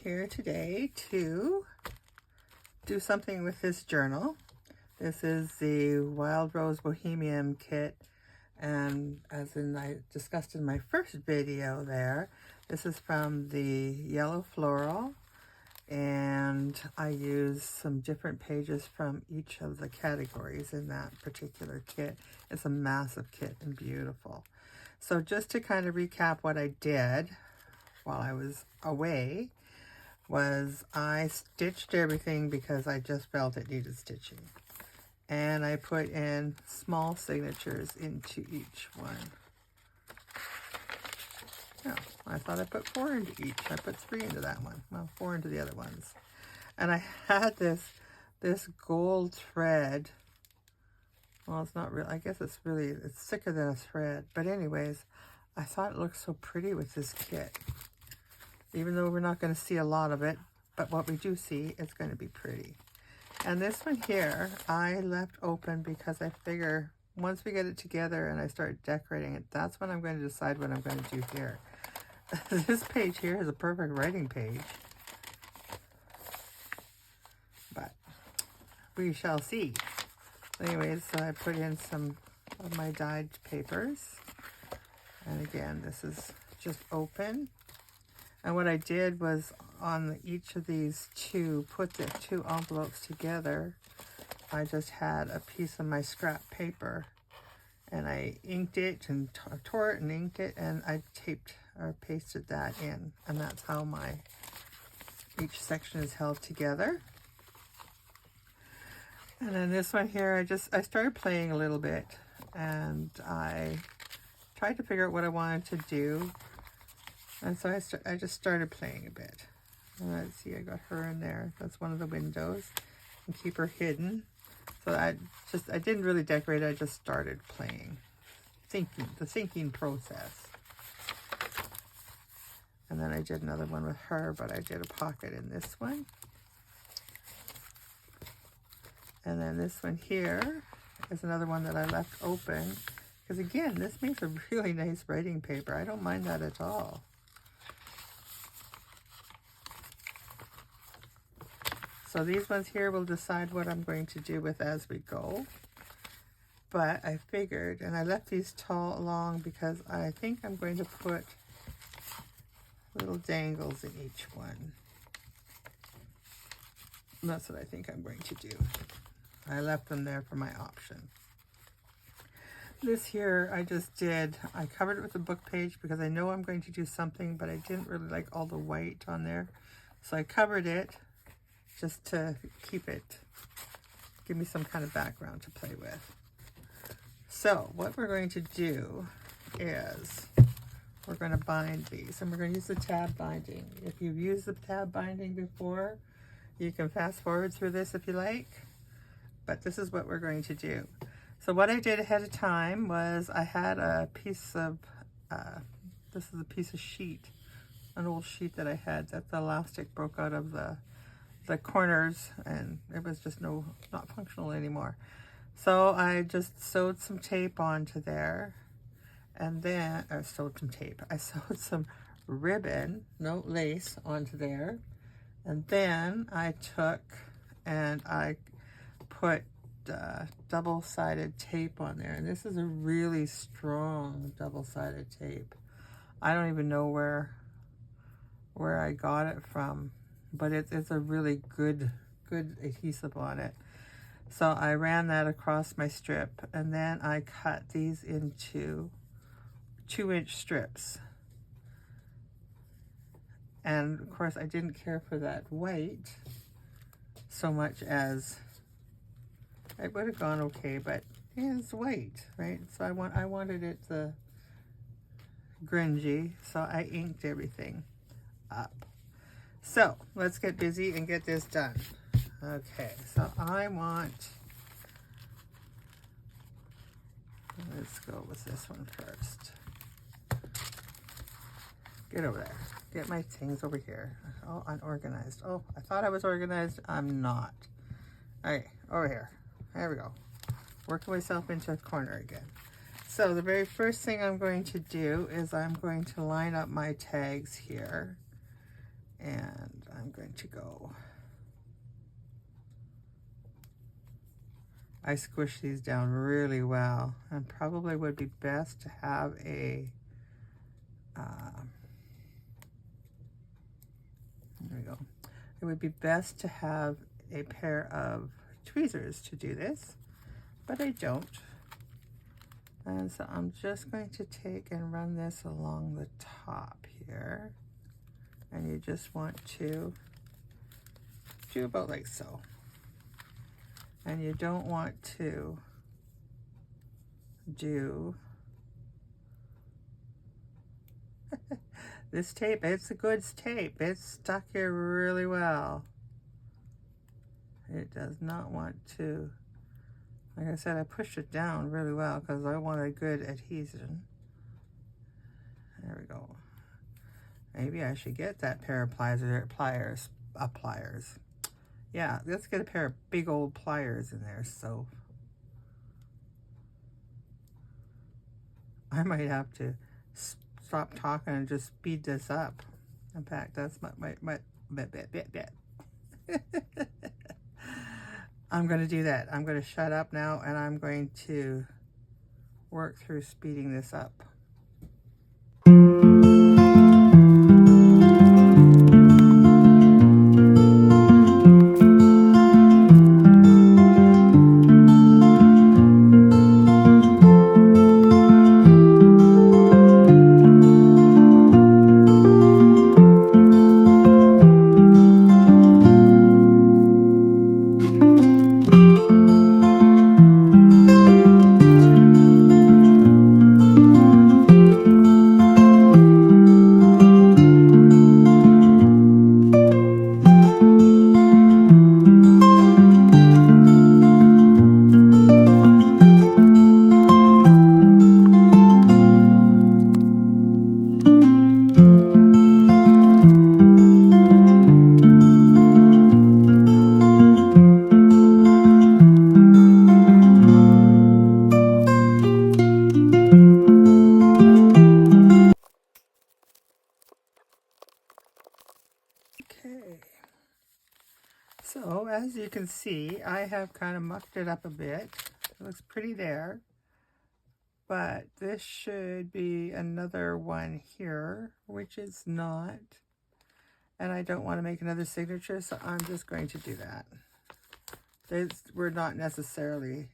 here today to do something with this journal. This is the Wild Rose Bohemian kit, and as I discussed in my first video there, this is from the Yellow Floral, and I use some different pages from each of the categories in that particular kit. It's a massive kit and beautiful. So just to kind of recap what I did while I was away, was I stitched everything because I just felt it needed stitching. And I put in small signatures into each one. No, I thought I put 4 into each. I put 3 into that one. Well, 4 into the other ones. And I had this gold thread. Well, it's not real. I guess it's thicker than a thread. But anyways, I thought it looked so pretty with this kit. Even though we're not going to see a lot of it, but what we do see is going to be pretty. And this one here, I left open because I figure once we get it together and I start decorating it, that's when I'm going to decide what I'm going to do here. This page here is a perfect writing page. But we shall see. Anyways, so I put in some of my dyed papers. And again, this is just open. And what I did was on each of these put the 2 envelopes together, I just had a piece of my scrap paper and I inked it and tore it and inked it, and I taped or pasted that in. And that's how each section is held together. And then this one here, I started playing a little bit, and I tried to figure out what I wanted to do. And so I just started playing a bit. And let's see, I got her in there. That's one of the windows. And keep her hidden. So I didn't really decorate, I just started playing. The thinking process. And then I did another one with her, but I did a pocket in this one. And then this one here is another one that I left open. Because again, this makes a really nice writing paper. I don't mind that at all. So these ones here will decide what I'm going to do with as we go. But I figured, and I left these long because I think I'm going to put little dangles in each one. And that's what I think I'm going to do. I left them there for my option. This here I covered it with a book page because I know I'm going to do something, but I didn't really like all the white on there. So I covered it just to give me some kind of background to play with. So what we're going to do is we're going to bind these, and we're going to use the tab binding. If you've used the tab binding before, you can fast forward through this if you like, but this is what we're going to do. So what I did ahead of time was I had a piece of, this is a piece of sheet, an old sheet that I had that the elastic broke out of the corners, and it was just not functional anymore. So I just sewed some tape onto there, and then I sewed some ribbon, no lace, onto there, and then I took and I put double-sided tape on there, and this is a really strong double-sided tape. I don't even know where I got it from, but it's a really good adhesive on it. So I ran that across my strip, and then I cut these into 2-inch strips. And of course I didn't care for that white so much as it would have gone okay, but it's white, right? So I wanted it grungy, so I inked everything up. So let's get busy and get this done. Okay, so let's go with this one first. Get over there. Get my things over here. Oh, unorganized. Oh, I thought I was organized. I'm not. All right, over here. There we go. Working myself into a corner again. So the very first thing I'm going to do is I'm going to line up my tags here. And And I'm going to go. I squish these down really well, and probably would be best to have a, there we go. It would be best to have a pair of tweezers to do this, but I don't. And so I'm just going to take and run this along the top here. And you just want to do about like so. And you don't want to do this tape. It's a good tape. It's stuck here really well. It does not want to, like I said, I pushed it down really well because I want a good adhesion. There we go. Maybe I should get that pair of pliers. Yeah, let's get a pair of big old pliers in there. So I might have to stop talking and just speed this up. In fact, that's my bit. I'm going to do that. I'm going to shut up now, and I'm going to work through speeding this up. Okay, so as you can see, I have kind of mucked it up a bit. It looks pretty there, but this should be another one here, which is not, and I don't want to make another signature, so I'm just going to do that. They did not necessarily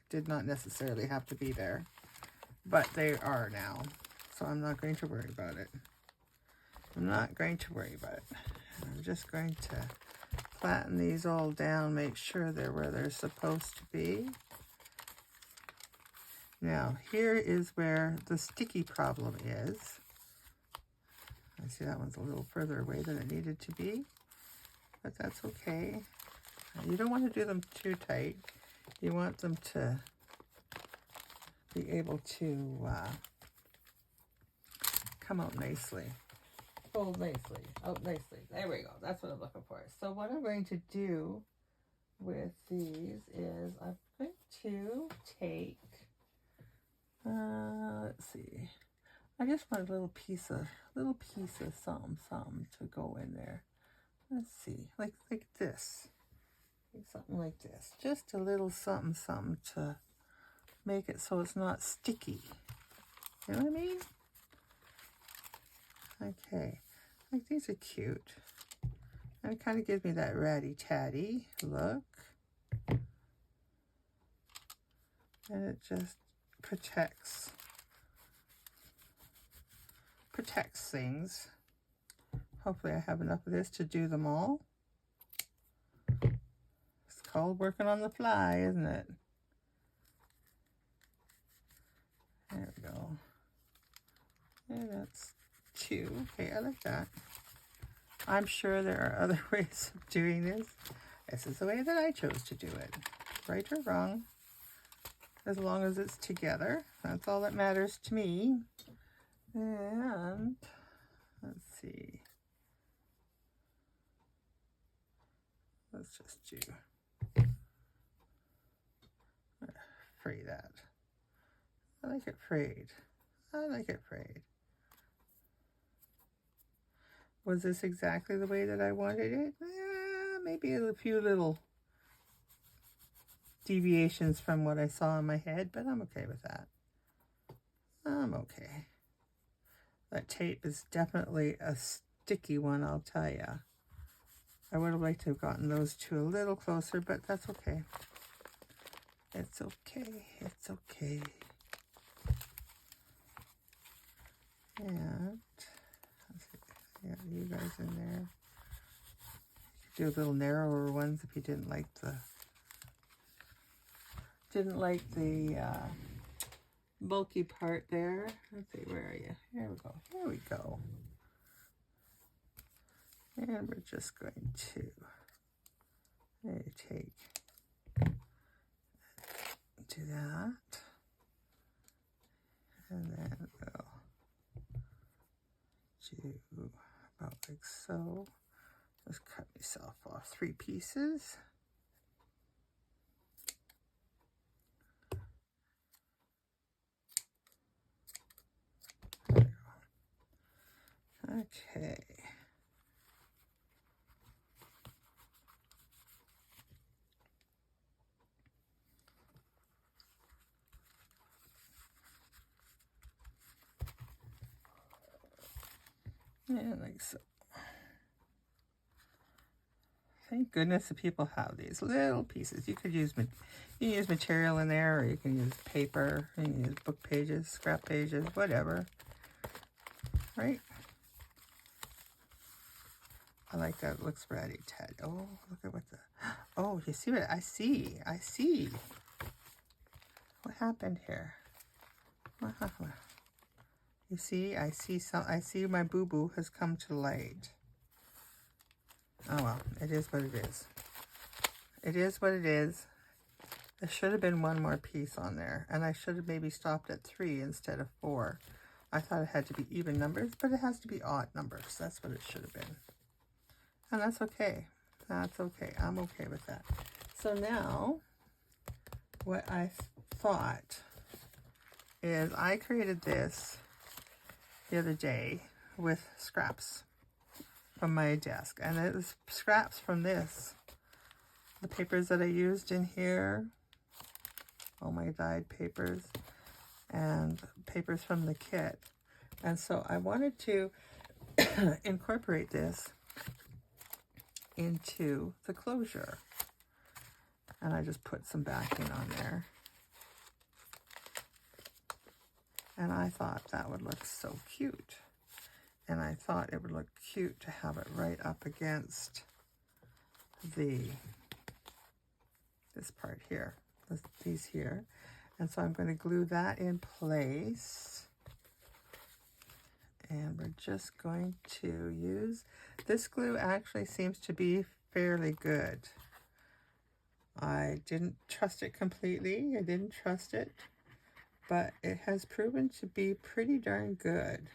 have to be there, but they are now, so I'm not going to worry about it. I'm not going to worry about it. I'm just going to flatten these all down, make sure they're where they're supposed to be. Now, here is where the sticky problem is. I see that one's a little further away than it needed to be, but that's okay. You don't want to do them too tight. You want them to be able to come out nicely. Fold nicely, out nicely. There we go. That's what I'm looking for. So what I'm going to do with these is I'm going to take, let's see. I just want a little piece of something to go in there. Let's see, like this. Something like this. Just a little something to make it so it's not sticky. You know what I mean? Okay. Like these are cute. And it kind of gives me that ratty-tatty look. And it just protects things. Hopefully I have enough of this to do them all. It's called working on the fly, isn't it? There we go. And that's 2. Okay, I like that. I'm sure there are other ways of doing this. This is the way that I chose to do it. Right or wrong. As long as it's together. That's all that matters to me. And let's see. Let's just do fray that. I like it frayed. I like it frayed. Was this exactly the way that I wanted it? Maybe a few little deviations from what I saw in my head, but I'm okay with that. I'm okay. That tape is definitely a sticky one, I'll tell you. I would have liked to have gotten those two a little closer, but that's okay. It's okay. It's okay. And let's see, yeah, you guys in there. You could do a little narrower ones if you didn't like the bulky part there. Let's see, where are you? Here we go. Here we go. And we're just going to take, do that. And then we'll do about like so. Just cut myself off 3 pieces. There we go. Okay. And like so. Thank goodness the people have these little pieces. You could use material in there, or you can use paper, you can use book pages, scrap pages, whatever. Right? I like that. It looks ready, Ted. Oh, look at what the... Oh, you see what I see? I see. What happened here? You see, I see my boo-boo has come to light. Oh well, it is what it is. It is what it is. There should have been one more piece on there, and I should have maybe stopped at 3 instead of 4. I thought it had to be even numbers, but it has to be odd numbers. That's what it should have been. And that's okay. That's okay. I'm okay with that. So now, what I thought is I created this the other day with scraps from my desk. And it was scraps from this. The papers that I used in here. All my dyed papers. And papers from the kit. And so I wanted to incorporate this into the closure. And I just put some backing on there. And I thought that would look so cute. And I thought it would look cute to have it right up against this part here, these here. And so I'm going to glue that in place. And we're just going to use, this glue actually seems to be fairly good. I didn't trust it completely. I didn't trust it, but it has proven to be pretty darn good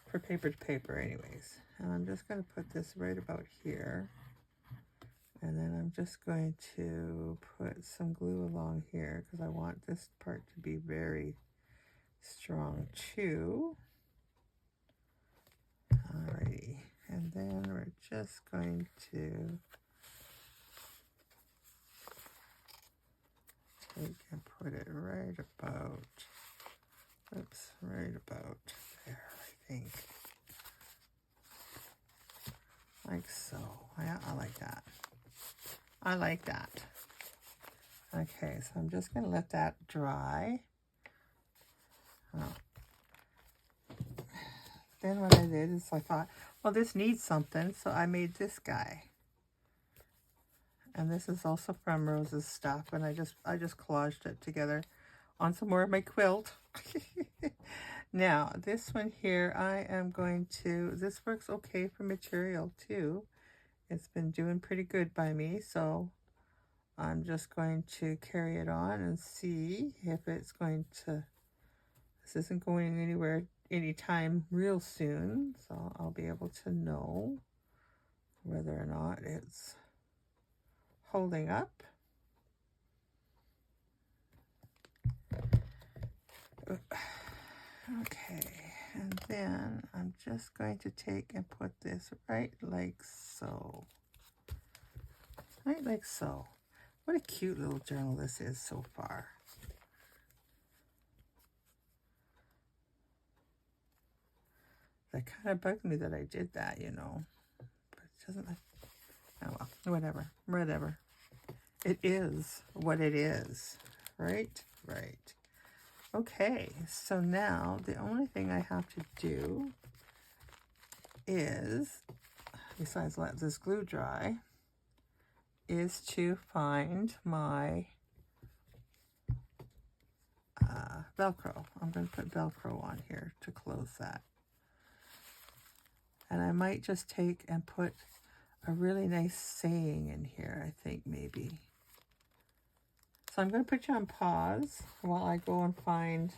for paper to paper anyways. And I'm just going to put this right about here. And then I'm just going to put some glue along here because I want this part to be very strong too. Alrighty, and then we're just going to take and put it right about, oops, right about there, I think. Like so. Yeah, I like that. I like that. Okay, so I'm just going to let that dry. Oh. Then what I did is I thought, well, this needs something, so I made this guy. And this is also from Rose's stuff, and I just collaged it together on some more of my quilt. Now, this one here, I am going to, this works okay for material too. It's been doing pretty good by me, so I'm just going to carry it on and see if it's going to, this isn't going anywhere anytime real soon, so I'll be able to know whether or not it's holding up. Okay, And then I'm just going to take and put this right like so. Right like so. What a cute little journal this is so far. That kind of bugged me that I did that, you know. But it doesn't, oh well, whatever. It is what it is, right? Right. Okay, so now the only thing I have to do is, besides let this glue dry, is to find my Velcro. I'm going to put Velcro on here to close that. And I might just take and put a really nice saying in here, I think maybe. So I'm going to put you on pause while I go and find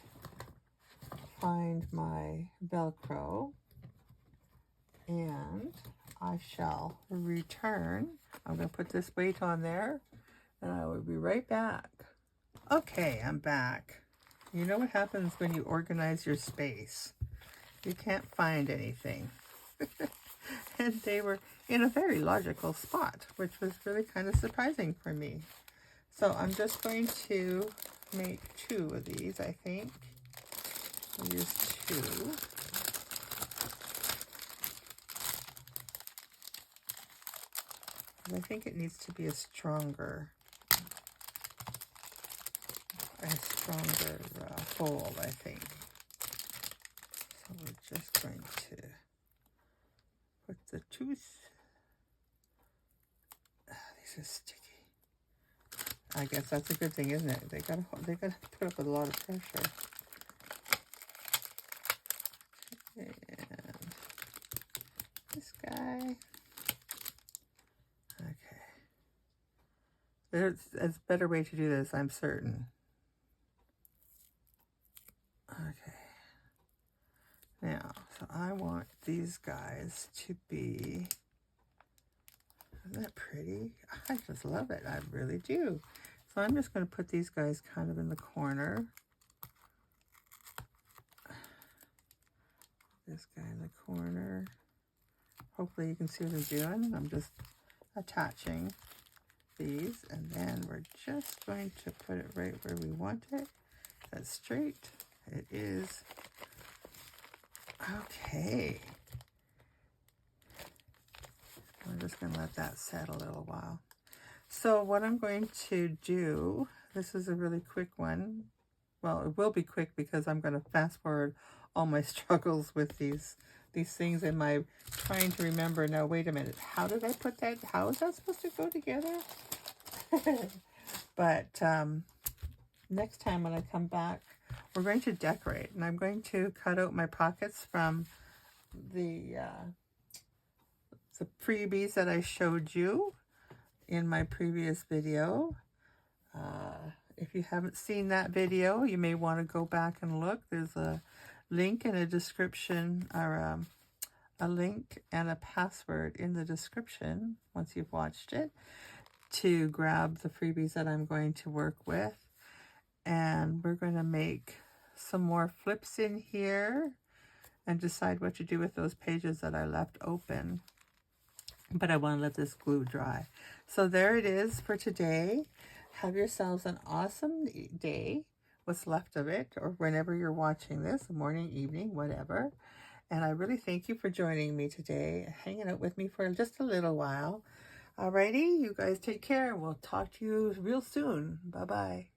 my Velcro. And I shall return. I'm going to put this weight on there, and I will be right back. Okay, I'm back. You know what happens when you organize your space? You can't find anything. And they were in a very logical spot, which was really kind of surprising for me. So I'm just going to make 2 of these, I think. I'll use 2. I think it needs to be a stronger fold, I think. So we're just going to put the tooth. These are sticky. I guess that's a good thing, isn't it? They gotta put up with a lot of pressure. And this guy. Okay. There's a better way to do this, I'm certain. Okay. Now, so I want these guys to be, isn't that pretty? I just love it. I really do. So I'm just going to put these guys kind of in the corner. This guy in the corner. Hopefully you can see what I'm doing. I'm just attaching these, and then we're just going to put it right where we want it. That's straight. It is. Okay. I'm just going to let that set a little while. So what I'm going to do, this is a really quick one. Well, it will be quick because I'm going to fast forward all my struggles with these things in my trying to remember. Now, wait a minute. How did I put that? How is that supposed to go together? But next time when I come back, we're going to decorate. And I'm going to cut out my pockets from the freebies that I showed you in my previous video. If you haven't seen that video, you may want to go back and look. There's a link in a description, or a link and a password in the description once you've watched it, to grab the freebies that I'm going to work with. And we're going to make some more flips in here and decide what to do with those pages that I left open. But I want to let this glue dry. So there it is for today. Have yourselves an awesome day, what's left of it, or whenever you're watching this, morning, evening, whatever. And I really thank you for joining me today, hanging out with me for just a little while. Alrighty, you guys take care. We'll talk to you real soon. Bye-bye.